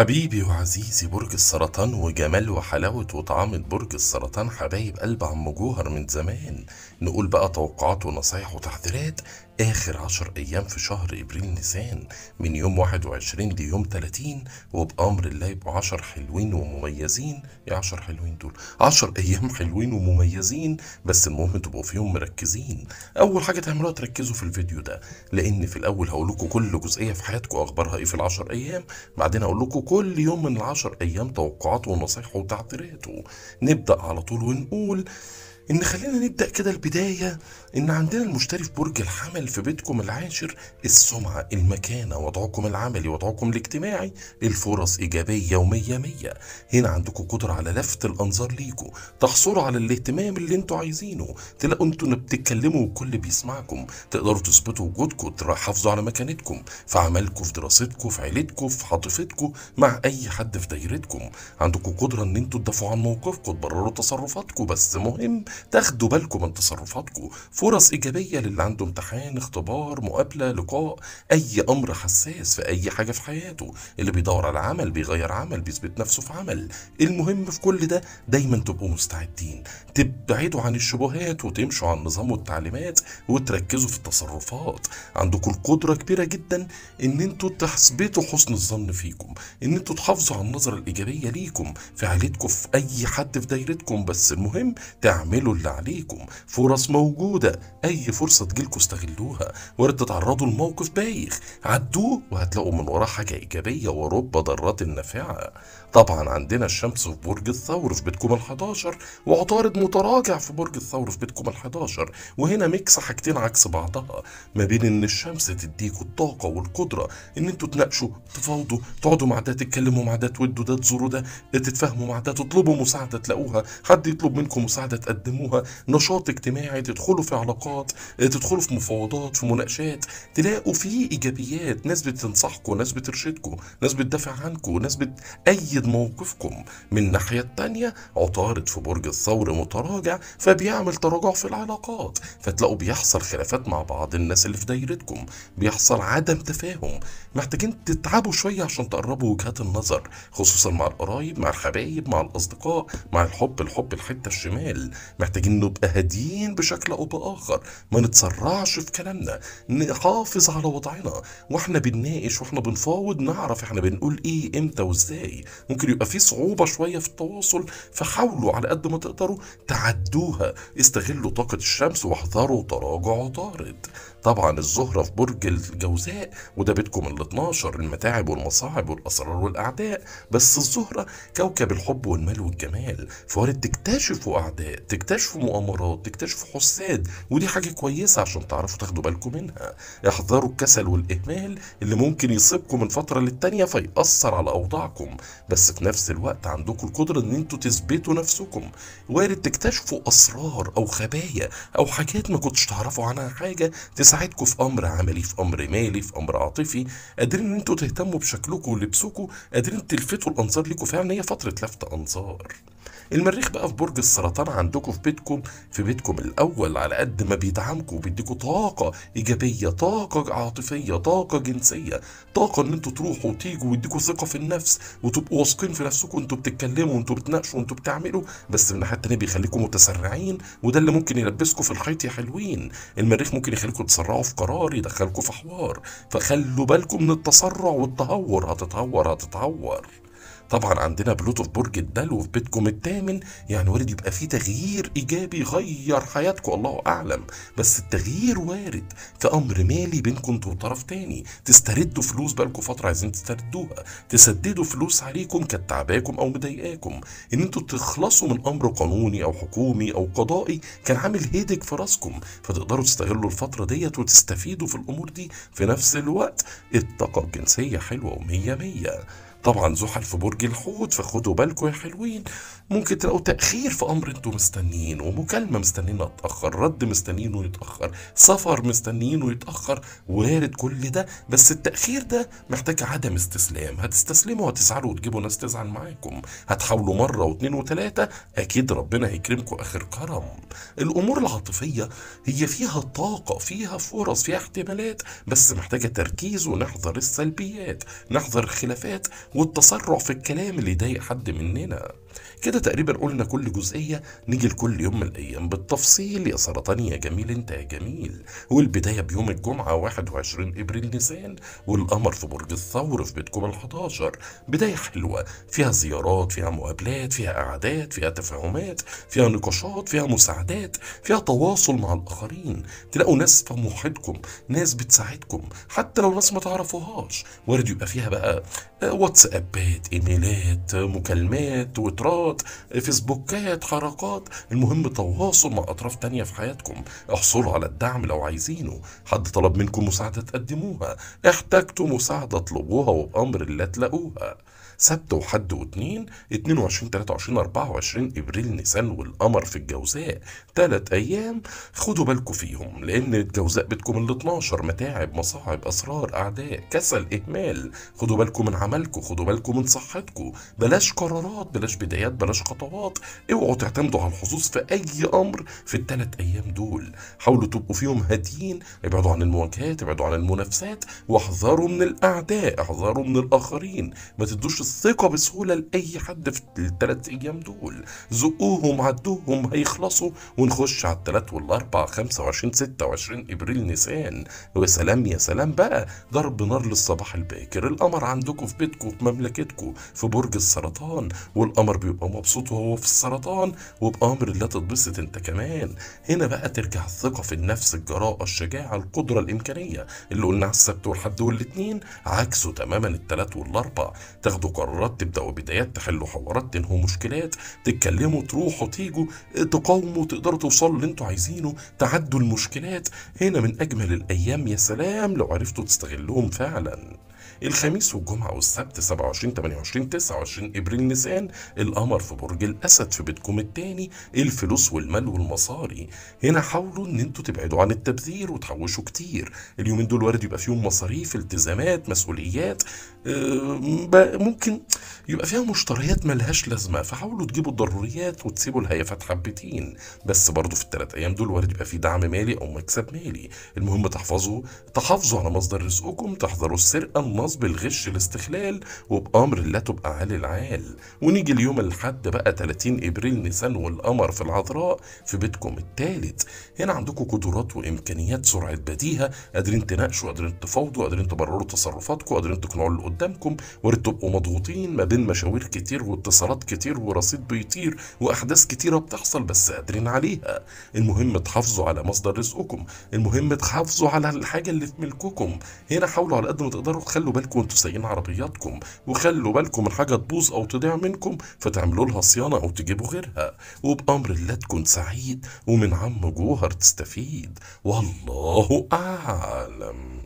حبيبي وعزيزي برج السرطان، وجمال وحلاوة وطعامة برج السرطان حبايب قلب عم جوهر من زمان. نقول بقى توقعات ونصايح وتحذيرات آخر 10 أيام في شهر إبريل نيسان، من يوم 21 ليوم 30، وبأمر الله يبقوا 10 حلوين ومميزين. يا 10 حلوين دول 10 أيام حلوين ومميزين، بس المهم تبقوا فيهم مركزين. أول حاجة تعملوها تركزوا في الفيديو ده، لأن في الأول هقول لكم كل جزئية في حياتكم أخبارها إيه في ال10 أيام، بعدين هقول لكم كل يوم من ال10 أيام توقعاته ونصايحه وتعبيراته. نبدأ على طول ونقول خلينا نبدأ كده البداية. عندنا المشتري في برج الحمل في بيتكم العاشر، السمعة، المكانة، وضعكم العملي، وضعكم الاجتماعي، الفرص إيجابية ومية مية. هنا عندكم قدرة على لفت الأنظار ليكم، تحصلوا على الاهتمام اللي انتوا عايزينه، تلاقوا انتوا بتتكلموا والكل بيسمعكم، تقدروا تثبتوا وجودكم، تحافظوا على مكانتكم في عملكم، في دراستكم، في عيلتكم، في عاطفتكم مع أي حد في دايرتكم. عندكم قدرة ان انتوا تدافعوا عن موقفكم، تبرروا تصرفاتكم، بس مهم تاخدوا بالكم من تصرفاتكم. فرص إيجابية للي عنده امتحان، اختبار، مقابلة، لقاء، أي أمر حساس في أي حاجة في حياته، اللي بيدور على عمل، بيغير عمل، بيثبت نفسه في عمل. المهم في كل ده دايما تبقوا مستعدين، تبعدوا عن الشبهات وتمشوا على النظام والتعليمات وتركزوا في التصرفات. عندكم القدرة كبيرة جدا ان انتوا تثبتوا حسن الظن فيكم، ان انتوا تحافظوا على النظرة الإيجابية ليكم في عيلتكم، في أي حد في دايرتكم، بس المهم تعملوا اللي عليكم. فرص موجودة، أي فرصة تجيلكوا استغلوها. وارد تتعرضوا لموقف بايخ، عدوه وهتلاقوا من وراه حاجة إيجابية ورب ضارات نافعة. طبعا عندنا الشمس في برج الثور في بيتكم ال11، وعطارد متراجع في برج الثور في بيتكم ال11، وهنا ميكس حاجتين عكس بعضها، ما بين ان الشمس تديكوا الطاقة والقدرة ان انتوا تناقشوا، تفاوضوا، تقعدوا مع ده، تتكلموا مع ده، تودوا ده، تزوروا ده، تتفاهموا مع ده، تطلبوا مساعدة تلاقوها، حد يطلب منكم مساعدة تقدموها، نشاط اجتماعي، تدخلوا في علاقات، تدخلوا في مفاوضات، في مناقشات، تلاقوا فيه ايجابيات، ناس بتنصحكم، ناس بترشدكم، ناس بتدافع عنكم، ناس بتأيد موقفكم. من الناحية التانية عطارد في برج الثور متراجع، فبيعمل تراجع في العلاقات، فتلاقوا بيحصل خلافات مع بعض الناس اللي في دايرتكم، بيحصل عدم تفاهم، محتاجين تتعبوا شوية عشان تقربوا وجهات النظر، خصوصا مع القرايب، مع الحبايب، مع الأصدقاء، مع الحب الحتة الشمال. محتاجين نبقى هاديين بشكل أو بآخر، ما نتسرعش في كلامنا، نحافظ على وضعنا واحنا بنناقش واحنا بنفاوض، نعرف احنا بنقول ايه امتى وازاي. ممكن يبقى في صعوبة شوية في التواصل، فحاولوا على قد ما تقدروا تعدوها. استغلوا طاقة الشمس واحذروا تراجع عطارد. طبعا الزهرة في برج الجوزاء، وده بيتكم ال12، المتاعب والمصاعب والأسرار والأعداء، بس الزهرة كوكب الحب والمال والجمال، فوارد تكتشفوا أعداء، تكتشفوا مؤامرات، تكتشفوا حساد، ودي حاجة كويسة عشان تعرفوا تاخدوا بالكم منها. احذروا الكسل والإهمال اللي ممكن يصيبكم من فترة للتانية فيأثر على أوضاعكم، بس في نفس الوقت عندكم القدرة ان انتوا تثبتوا نفسكم. وارد تكتشفوا أسرار أو خبايا أو حاجات ما كنتش تعرفوا عنها حاجة، تساعدكم في امر عملي، في امر مالي، في امر عاطفي. قادرين ان انتوا تهتموا بشكلكم ولبسكم، قادرين تلفتوا الانظار ليكم. فعلا هي فتره لفت انظار. المريخ بقى في برج السرطان عندكم في بيتكم الاول، على قد ما بيدعمكم وبيديكوا طاقه ايجابيه، طاقه عاطفيه، طاقه جنسيه، طاقه ان انتوا تروحوا وتيجوا، ويديكوا ثقه في النفس وتبقوا واثقين في نفسكم، انتوا بتتكلموا وانتوا بتناقشوا وانتوا بتعملوا، بس من الناحيه التانيه بيخليكم متسرعين، وده اللي ممكن يلبسكم في الخيط يا حلوين. المريخ ممكن يخليكم تسرعوا في قرار يدخلكم في حوار، فخلوا بالكم من التسرع والتهور، هتتهور. طبعا عندنا بلوتو في برج الدلو في بيتكم الثامن، يعني وارد يبقى في تغيير ايجابي يغير حياتكم، الله اعلم، بس التغيير وارد في امر مالي بينكم انتوا وطرف تاني، تستردوا فلوس بقالكم فتره عايزين تستردوها، تسددوا فلوس عليكم كانت تعباكم او مضايقاكم، ان انتوا تخلصوا من امر قانوني او حكومي او قضائي كان عامل هيدك في راسكم، فتقدروا تستغلوا الفتره ديت وتستفيدوا في الامور دي. في نفس الوقت الطاقه الجنسيه حلوه ومية مية. طبعا زحل في برج الحوت، فخدوا بالكم يا حلوين، ممكن تلاقوا تأخير في أمر انتوا مستنيين، ومكالمة مستنينها تتأخر، رد مستنيينه يتأخر، سفر مستنيينه يتأخر، وارد كل ده، بس التأخير ده محتاج عدم استسلام، هتستسلموا هتزعلوا وتجيبوا ناس تزعل معاكم، هتحاولوا مرة واتنين وتلاتة، أكيد ربنا هيكرمكم آخر كرم. الأمور العاطفية هي فيها طاقة، فيها فرص، فيها احتمالات، بس محتاجة تركيز، ونحذر السلبيات، نحذر الخلافات، والتسرع في الكلام اللي يضايق حد مننا. كده تقريبا قلنا كل جزئية، نيجي لكل يوم من الأيام بالتفصيل. يا سرطان يا جميل انت يا جميل. والبداية بيوم الجمعة 21 إبريل نيسان، والقمر في برج الثور في بيتكم ال11. بداية حلوة فيها زيارات، فيها مقابلات، فيها قعدات، فيها تفاهمات، فيها نقاشات، فيها مساعدات، فيها تواصل مع الآخرين. تلاقوا ناس في محيطكم، ناس بتساعدكم حتى لو ناس ما تعرفوهاش. وارد يبقى فيها بقى واتسابات، ايميلات، مكالمات، تويترات، فيسبوكات، حركات، المهم تواصل مع اطراف تانية في حياتكم. احصلوا على الدعم لو عايزينه، حد طلب منكم مساعدة تقدموها، احتجتوا مساعدة اطلبوها وبأمر الله تلاقوها. سبت وحد واثنين، 22 23 24 ابريل نيسان، والقمر في الجوزاء. 3 ايام خدوا بالكم فيهم، لان الجوزاء بتكم ال12 متاعب، مصاعب، اسرار، اعداء، كسل، اهمال. خدوا بالكم من عملكم، خدوا بالكم من صحتكم، بلاش قرارات، بلاش بدايات، بلاش خطوات. اوعوا تعتمدوا على الحظوظ في اي امر في ال3 ايام دول. حاولوا تبقوا فيهم هاديين، ابعدوا عن المواجهات، ابعدوا عن المنافسات، واحذروا من الاعداء، احذروا من الاخرين. ما تدوش الثقة بسهولة لأي حد في ال3 ايام دول. زقوهم، عدوهم، هيخلصوا. ونخش على التلات والاربع 25 26 ابريل نيسان. وسلام يا سلام بقى، ضرب نار للصباح الباكر. القمر عندكم في بيتكم، في مملكتكم، في برج السرطان، والقمر بيبقى مبسوط وهو في السرطان، وبأمر الله تتبسط انت كمان. هنا بقى ترجع الثقة في النفس، الجراءة، الشجاعة، القدرة، الإمكانية اللي قلنا على السبت والحد والاثنين. عكسه تماما التلات والاربع. تاخدوا قرارات، تبدأوا بدايات، تحلوا حوارات، تنهوا مشكلات، تتكلموا، تروحوا تيجوا، تقاوموا، تقدروا توصلوا اللي انتوا عايزينه، تعدوا المشكلات. هنا من أجمل الأيام. يا سلام لو عرفتوا تستغلوهم فعلا. الخميس والجمعة والسبت 27 28 29 ابريل نيسان، القمر في برج الاسد في بيتكم التاني، الفلوس والمال والمصاري. هنا حاولوا ان انتوا تبعدوا عن التبذير وتحوشوا كتير. اليومين دول وارد يبقى فيهم مصاريف، التزامات، مسؤوليات، ممكن يبقى فيها مشتريات ملهاش لازمة، فحاولوا تجيبوا الضروريات وتسيبوا الهيافات حبتين. بس برضو في ال3 ايام دول وارد يبقى في دعم مالي او مكسب مالي. المهم تحافظوا على مصدر رزقكم، تحذروا السرقة، النصب، الغش، الاستغلال، وبأمر الله تبقى عالي العال. ونيجي اليوم الحد بقى 30 ابريل نيسان، والقمر في العذراء في بيتكم الثالث. هنا عندكم قدرات وامكانيات، سرعة بديهة، قادرين تناقشوا، قادرين تفاوضوا، قادرين تبرروا تصرفاتكم، قادرين تقنعوا اللي قدامكم. وارد تبقوا مضغوطين ما بين مشاوير كتير واتصالات كتير ورصيد بيطير واحداث كتيرة بتحصل، بس قادرين عليها. المهم تحافظوا على مصدر رزقكم، المهم تحافظوا على الحاجة اللي في ملككم. هنا حاولوا على قد ما تقدروا تخلوا بالكم وانتوا سايقين عربياتكم، وخلوا بالكم من حاجة تبوظ او تضيع منكم فتعملوا لها صيانة او تجيبوا غيرها. وبأمر الله تكون سعيد، ومن عم جوهر تستفيد. والله أعلم.